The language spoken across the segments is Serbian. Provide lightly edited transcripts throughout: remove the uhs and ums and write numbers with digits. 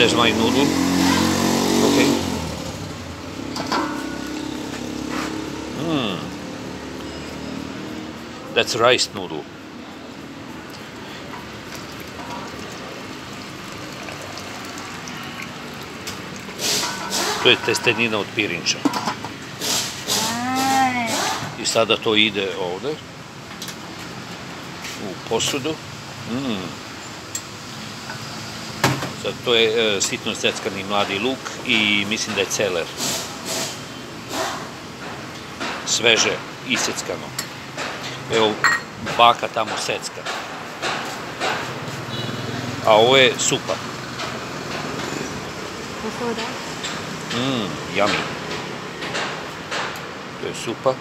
There's my noodle. Okay. That's rice noodle. To je testenina od pirinča. I sada to ide ovde u posudu. Sad to je sitno seckani mladi luk i mislim da je celer. Sveže iseckano. Evo, baka tamo secka. A ovo je supa. Kako da? Yummy. To je supa.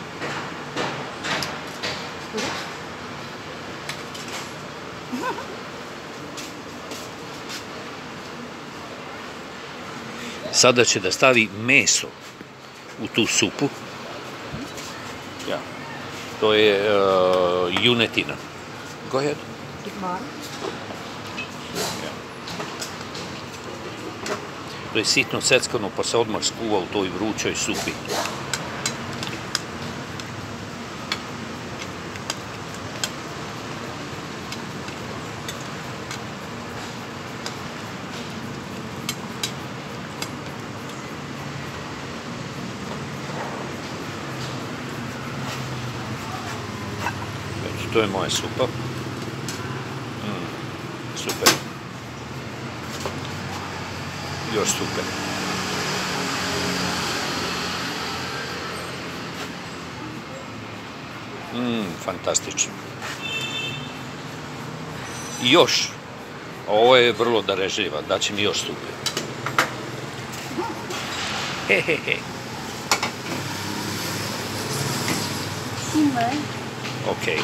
Sada će da stavi meso u tu supu. To je junetina. Go ahead. To je sitno seckano pa se odmah skuva u toj vrućoj supi. To je moja supa. Super. Još super. Fantastično. I još. Ovo je vrlo darežljiva. Daće mi još supe. Hehehe. Simmer. Okay.